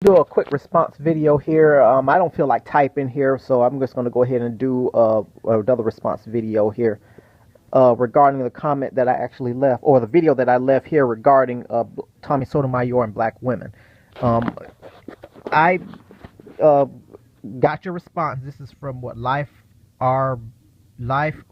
Do a quick response video here. I don't feel like typing here, so I'm just going to go ahead and do another response video here regarding the comment that I actually left, or the video that I left here regarding Tommy Sotomayor and black women. Um, I uh, got your response. This is from what Life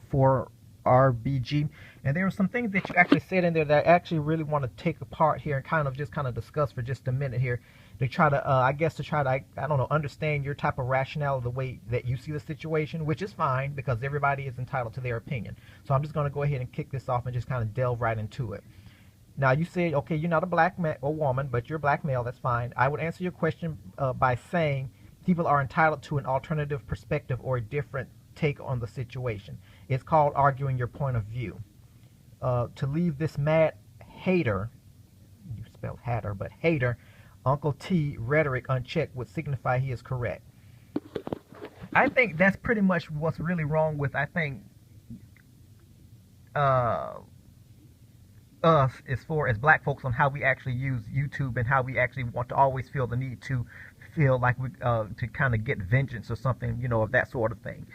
for RBG, and there were some things that you actually said in there that I actually really want to take apart here and kind of discuss for just a minute here to try to I guess to try to I don't know, understand your type of rationale of the way that you see the situation, which is fine because everybody is entitled to their opinion. So I'm just going to go ahead and kick this off and just kind of delve right into it. Now you said, okay, you're not a black man or woman, but you're a black male. That's fine. I would answer your question by saying people are entitled to an alternative perspective or a different take on the situation. It's called arguing your point of view. To leave this mad hater, you spelled hatter, but hater, Uncle T rhetoric unchecked would signify he is correct. I think that's pretty much what's really wrong with, I think, uh, us as far as black folks on how we actually use YouTube and how we actually want to always feel the need to feel like we to kind of get vengeance or something, of that sort of thing.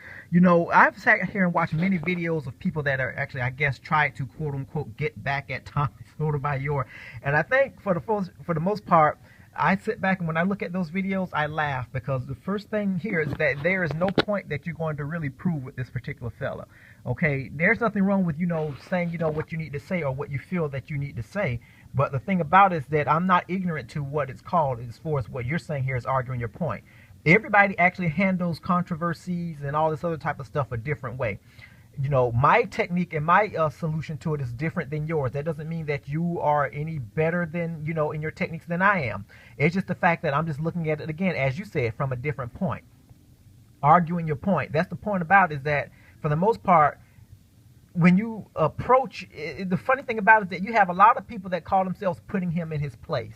I've sat here and watched many videos of people that are actually, I guess, try to quote unquote get back at Tommy Sotomayor, and I think for the most part, I sit back and when I look at those videos, I laugh because the first thing here is that there is no point that you're going to really prove with this particular fella. Okay, there's nothing wrong with saying what you need to say or what you feel that you need to say. But the thing about it is that I'm not ignorant to what it's called as far as what you're saying here is arguing your point. Everybody actually handles controversies and all this other type of stuff a different way. My technique and my solution to it is different than yours. That doesn't mean that you are any better than, in your techniques than I am. It's just the fact that I'm just looking at it again, as you said, from a different point. Arguing your point. That's the point about it, is that for the most part, when you approach, the funny thing about it is that you have a lot of people that call themselves putting him in his place.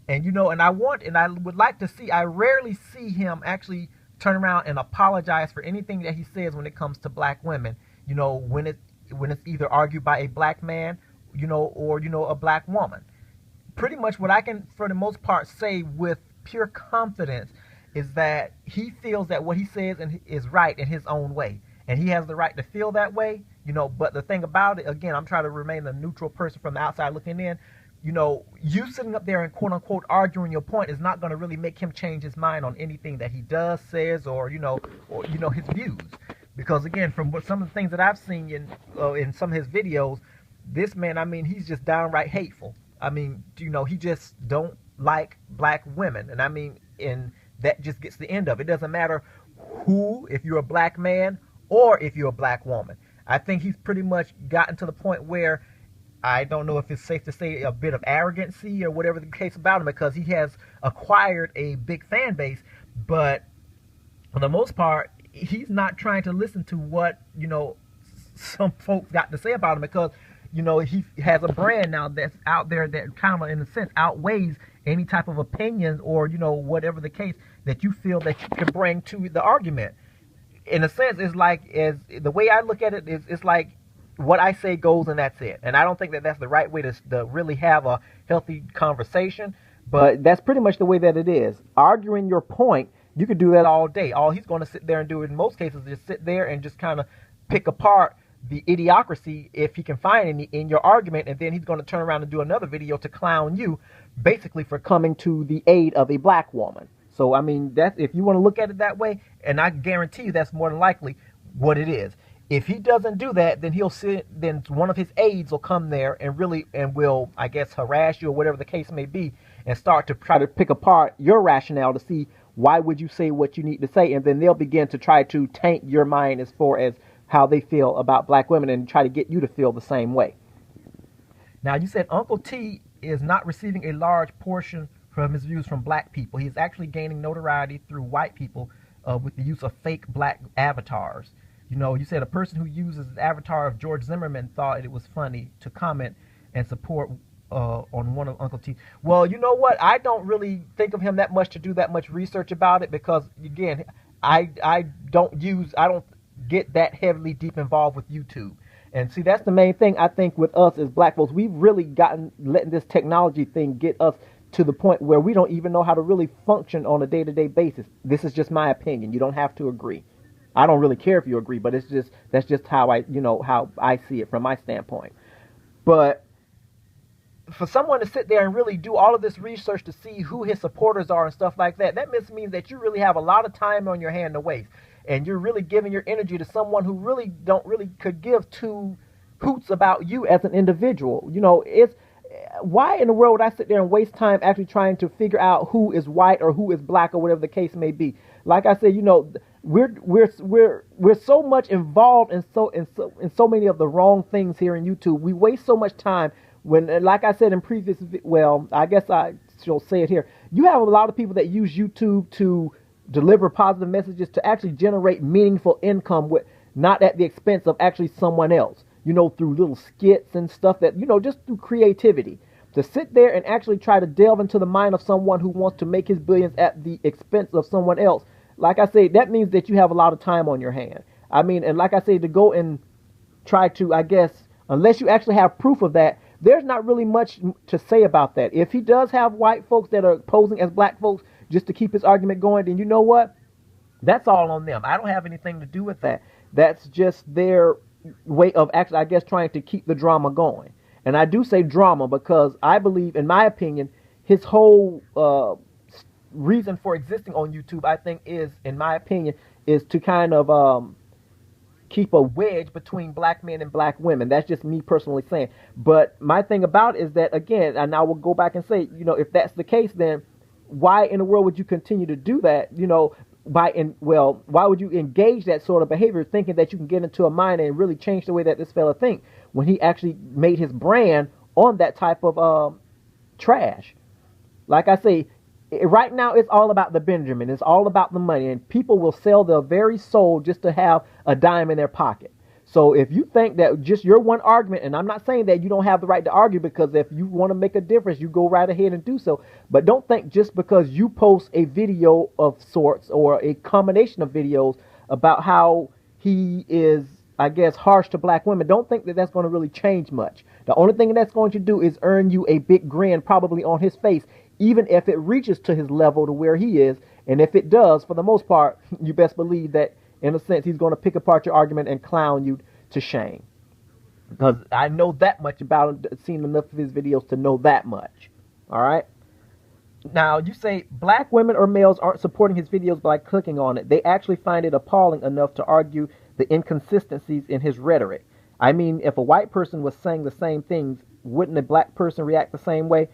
And I would like to see, I rarely see him actually turn around and apologize for anything that he says when it comes to black women. When it's either argued by a black man, or a black woman. Pretty much what I can, for the most part, say with pure confidence is that he feels that what he says is right in his own way, and he has the right to feel that way. But the thing about it, again, I'm trying to remain a neutral person from the outside looking in. You sitting up there and quote unquote arguing your point is not going to really make him change his mind on anything that he does, says, or his views. Because again, from some of the things that I've seen in some of his videos, this man, I mean, he's just downright hateful. I mean, he just don't like black women, and that just gets the end of it. It doesn't matter if you're a black man or if you're a black woman. I think he's pretty much gotten to the point where I don't know if it's safe to say a bit of arrogancy or whatever the case about him, because he has acquired a big fan base, but for the most part, he's not trying to listen to what some folks got to say about him, because he has a brand now that's out there that kind of in a sense outweighs any type of opinion or whatever the case that you feel that you can bring to the argument. In a sense, it's like, as the way I look at it is, it's like what I say goes and that's it. And I don't think that that's the right way to really have a healthy conversation, but that's pretty much the way that it is. Arguing your point, you could do that all day. All he's going to sit there and do in most cases is just sit there and just kind of pick apart the idiocracy, if he can find any, in your argument, and then he's going to turn around and do another video to clown you, basically for coming to the aid of a black woman. So I mean, that's, if you want to look at it that way, and I guarantee you that's more than likely what it is. If he doesn't do that, then then one of his aides will come there and will, I guess, harass you or whatever the case may be, and start to try to pick apart your rationale to see why would you say what you need to say, and then they'll begin to try to taint your mind as far as how they feel about black women and try to get you to feel the same way. Now, you said Uncle T is not receiving a large portion from his views from black people. He is actually gaining notoriety through white people with the use of fake black avatars. You said a person who uses the avatar of George Zimmerman thought it was funny to comment and support on one of Uncle T. Well, you know what? I don't really think of him that much to do that much research about it, because again, I don't get that heavily deep involved with YouTube. And see, that's the main thing I think with us as black folks. We've really letting this technology thing get us to the point where we don't even know how to really function on a day-to-day basis. This is just my opinion. You don't have to agree. I don't really care if you agree, but that's just how how I see it from my standpoint. But for someone to sit there and really do all of this research to see who his supporters are and stuff like that, that means that you really have a lot of time on your hand to waste. And you're really giving your energy to someone who really could give two hoots about you as an individual. It's why in the world would I sit there and waste time actually trying to figure out who is white or who is black or whatever the case may be? Like I said, we're so much involved in so many of the wrong things here in YouTube. We waste so much time when, like I said in previous, well, I guess I shall say it here. You have a lot of people that use YouTube to deliver positive messages, to actually generate meaningful income, with not at the expense of actually someone else. Through little skits and stuff that, just through creativity. To sit there and actually try to delve into the mind of someone who wants to make his billions at the expense of someone else, like I say, that means that you have a lot of time on your hand. I mean, and like I say, to go and try to, I guess, unless you actually have proof of that, there's not really much to say about that. If he does have white folks that are posing as black folks just to keep his argument going, then you know what? That's all on them. I don't have anything to do with that. That's just their way of actually, I guess, trying to keep the drama going. And I do say drama because I believe, in my opinion, his whole reason for existing on YouTube, I think, is, in my opinion, is to kind of keep a wedge between black men and black women. That's just me personally saying. But my thing about it is that, again, and I will go back and say, if that's the case, then why in the world would you continue to do that? Why would you engage that sort of behavior, thinking that you can get into a mind and really change the way that this fella thinks, when he actually made his brand on that type of trash? Like I say, right now it's all about the Benjamin. It's all about the money, and people will sell their very soul just to have a dime in their pocket. So if you think that just your one argument, and I'm not saying that you don't have the right to argue, because if you want to make a difference, you go right ahead and do so. But don't think just because you post a video of sorts or a combination of videos about how he is, I guess, harsh to black women, don't think that that's going to really change much. The only thing that's going to do is earn you a big grin probably on his face, even if it reaches to his level to where he is. And if it does, for the most part, you best believe that, in a sense, he's going to pick apart your argument and clown you to shame. Because I know that much about him, seen enough of his videos to know that much. All right? Now, you say black women or males aren't supporting his videos by clicking on it. They actually find it appalling enough to argue the inconsistencies in his rhetoric. I mean, if a white person was saying the same things, wouldn't a black person react the same way?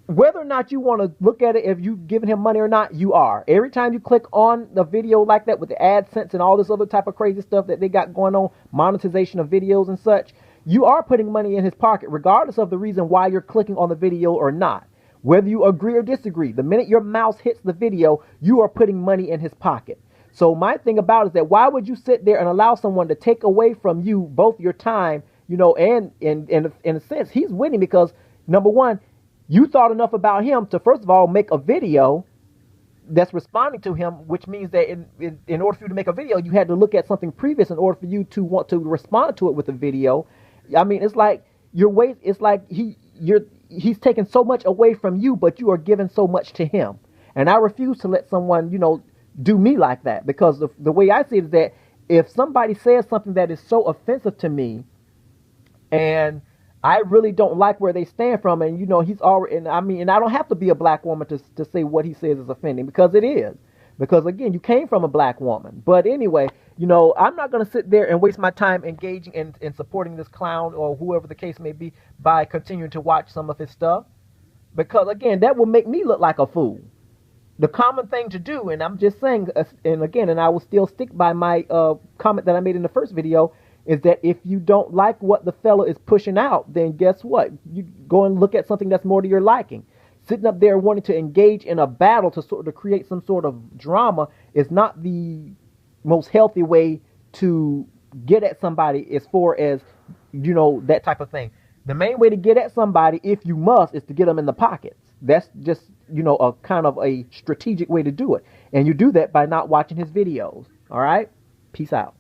Whether or not you want to look at it, if you've given him money or not, you are. Every time you click on the video like that with the AdSense and all this other type of crazy stuff that they got going on, monetization of videos and such, you are putting money in his pocket, regardless of the reason why you're clicking on the video or not. Whether you agree or disagree, the minute your mouse hits the video, you are putting money in his pocket. So my thing about it is that why would you sit there and allow someone to take away from you both your time, and in a sense, he's winning because, number one, you thought enough about him to, first of all, make a video that's responding to him, which means that in order for you to make a video, you had to look at something previous in order for you to want to respond to it with a video. I mean, it's like he's taking so much away from you, but you are giving so much to him. And I refuse to let someone, do me like that, because the way I see it is that if somebody says something that is so offensive to me, and I really don't like where they stand from, and he's already, and I don't have to be a black woman to say what he says is offending, because it is. Because again, you came from a black woman. But anyway, I'm not going to sit there and waste my time engaging in supporting this clown or whoever the case may be by continuing to watch some of his stuff. Because again, that will make me look like a fool. The common thing to do, and I'm just saying, and I will still stick by my comment that I made in the first video, is that if you don't like what the fellow is pushing out, then guess what? You go and look at something that's more to your liking. Sitting up there wanting to engage in a battle to create some sort of drama is not the most healthy way to get at somebody as far as, that type of thing. The main way to get at somebody, if you must, is to get them in the pockets. That's just, a kind of a strategic way to do it. And you do that by not watching his videos. All right? Peace out.